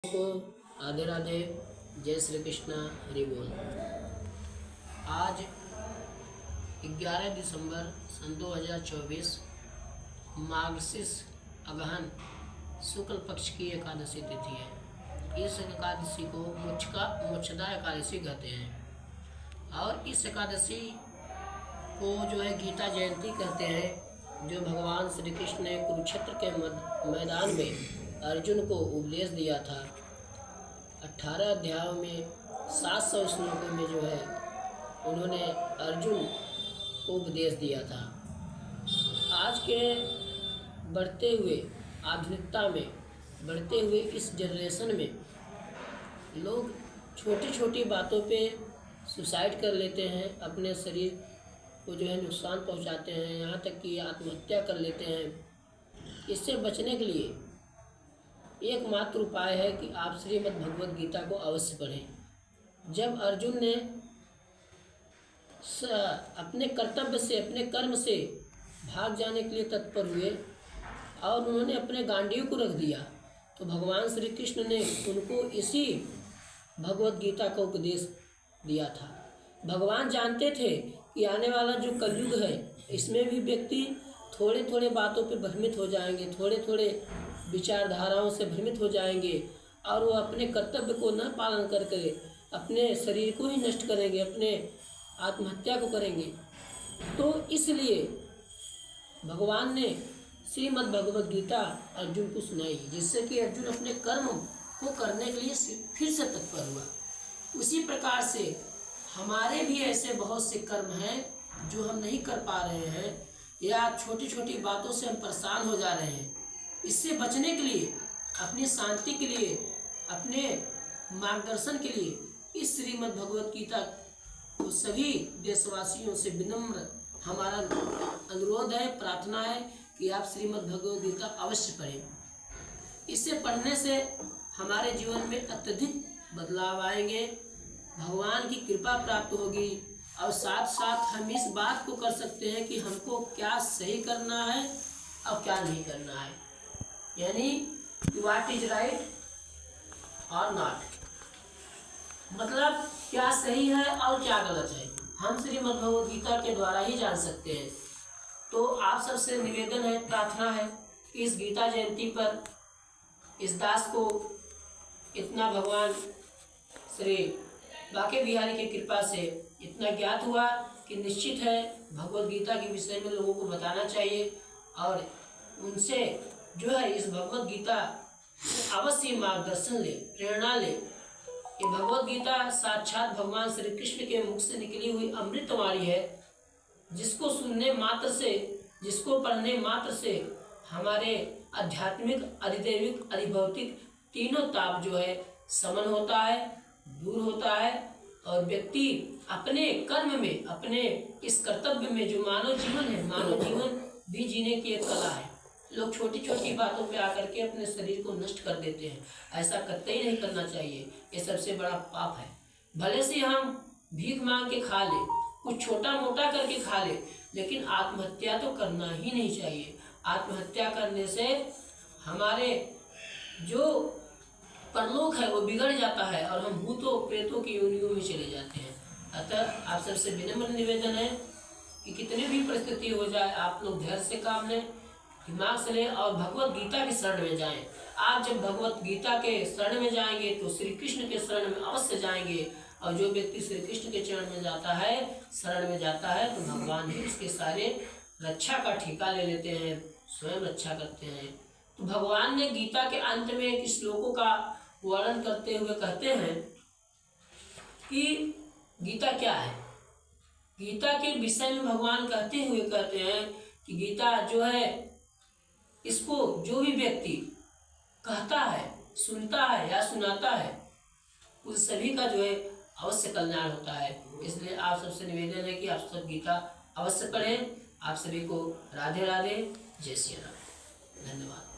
को राधे राधे, जय श्री कृष्णा, हरि बोल। आज 11 दिसंबर सन 2024 मार्गशीर्ष अगहन शुक्ल पक्ष की एकादशी तिथि है। इस एकादशी को मोक्षदा एकादशी कहते हैं और इस एकादशी को जो है गीता जयंती कहते हैं, जो भगवान श्री कृष्ण ने कुरुक्षेत्र के मैदान में अर्जुन को उपदेश दिया था। 18 अध्यायों में 700 श्लोकों में जो है उन्होंने अर्जुन को उपदेश दिया था। आज के बढ़ते हुए आधुनिकता में, बढ़ते हुए इस जनरेशन में लोग छोटी छोटी बातों पे सुसाइड कर लेते हैं, अपने शरीर को जो है नुकसान पहुंचाते हैं, यहाँ तक कि आत्महत्या कर लेते हैं। इससे बचने के लिए एकमात्र उपाय है कि आप श्रीमद् भगवद गीता को अवश्य पढ़ें। जब अर्जुन ने अपने कर्तव्य से, अपने कर्म से भाग जाने के लिए तत्पर हुए और उन्होंने अपने गांडीव को रख दिया, तो भगवान श्री कृष्ण ने उनको इसी भगवद गीता का उपदेश दिया था। भगवान जानते थे कि आने वाला जो कलयुग है, इसमें भी व्यक्ति थोड़े थोड़े बातों पे भ्रमित हो जाएंगे, थोड़े थोड़े विचारधाराओं से भ्रमित हो जाएंगे और वो अपने कर्तव्य को न पालन करके अपने शरीर को ही नष्ट करेंगे, अपने आत्महत्या को करेंगे। तो इसलिए भगवान ने श्रीमद् भगवद गीता अर्जुन को सुनाई, जिससे कि अर्जुन अपने कर्म को करने के लिए फिर से तत्पर हुआ। उसी प्रकार से हमारे भी ऐसे बहुत से कर्म हैं जो हम नहीं कर पा रहे हैं, या छोटी छोटी बातों से हम परेशान हो जा रहे हैं। इससे बचने के लिए, अपनी शांति के लिए, अपने मार्गदर्शन के लिए इस श्रीमद् भगवद गीता को सभी देशवासियों से विनम्र हमारा अनुरोध है, प्रार्थना है कि आप श्रीमद् भगवद गीता अवश्य पढ़ें। इसे पढ़ने से हमारे जीवन में अत्यधिक बदलाव आएंगे, भगवान की कृपा प्राप्त होगी और साथ साथ हम इस बात को कर सकते हैं कि हमको क्या सही करना है और क्या नहीं करना है, यानी व्हाट इज राइट और नॉट, मतलब क्या सही है और क्या गलत है, हम श्रीमद् भगवद गीता के द्वारा ही जान सकते हैं। तो आप सबसे निवेदन है, प्रार्थना है, इस गीता जयंती पर इस दास को इतना भगवान श्री बाके बिहारी की कृपा से इतना ज्ञात हुआ कि निश्चित है भगवद गीता के विषय में लोगों को बताना चाहिए और उनसे जो है इस भगवद गीता अवश्य मार्गदर्शन ले, प्रेरणा ले। ये भगवद गीता साक्षात भगवान श्री कृष्ण के मुख से निकली हुई अमृतवाणी है, जिसको सुनने मात्र से, जिसको पढ़ने मात्र से हमारे आध्यात्मिक, अधिदैविक, अधिभौतिक तीनों ताप जो है शमन होता है, दूर होता है और व्यक्ति अपने कर्म में, अपने इस कर्तव्य में, जो मानव जीवन है, मानव जीवन भी जीने की एक कला है। लोग छोटी छोटी बातों पे आकर के अपने शरीर को नष्ट कर देते हैं, ऐसा कतई नहीं करना चाहिए, ये सबसे बड़ा पाप है। भले से हम भीख मांग के खा ले, कुछ छोटा मोटा करके खा ले, लेकिन आत्महत्या तो करना ही नहीं चाहिए। आत्महत्या करने से हमारे जो परलोक है वो बिगड़ जाता है और हम भूतों प्रेतों की योनियों में चले जाते हैं। अतः आप सबसे विनम्र निवेदन है कि कितनी भी परिस्थिति हो जाए, आप लोग धैर्य से काम लें, दिमाग से लें और भगवत गीता के शरण में जाएं। आप जब भगवत गीता के शरण में जाएंगे तो श्री कृष्ण के शरण में अवश्य जाएंगे, और जो व्यक्ति श्री कृष्ण के चरण में जाता है, शरण में जाता है, तो भगवान ही उसके सारे रक्षा का ठेका ले लेते हैं, स्वयं रक्षा करते हैं। तो भगवान ने गीता के अंत में एक श्लोकों का वर्णन करते हुए कहते हैं कि गीता क्या है। गीता के विषय में भगवान कहते हुए कहते हैं कि गीता जो है, इसको जो भी व्यक्ति कहता है, सुनता है या सुनाता है, उस सभी का जो है अवश्य कल्याण होता है। इसलिए आप सबसे निवेदन है कि आप सब गीता अवश्य पढ़ें। आप सभी को राधे राधे, जय श्री राम, धन्यवाद।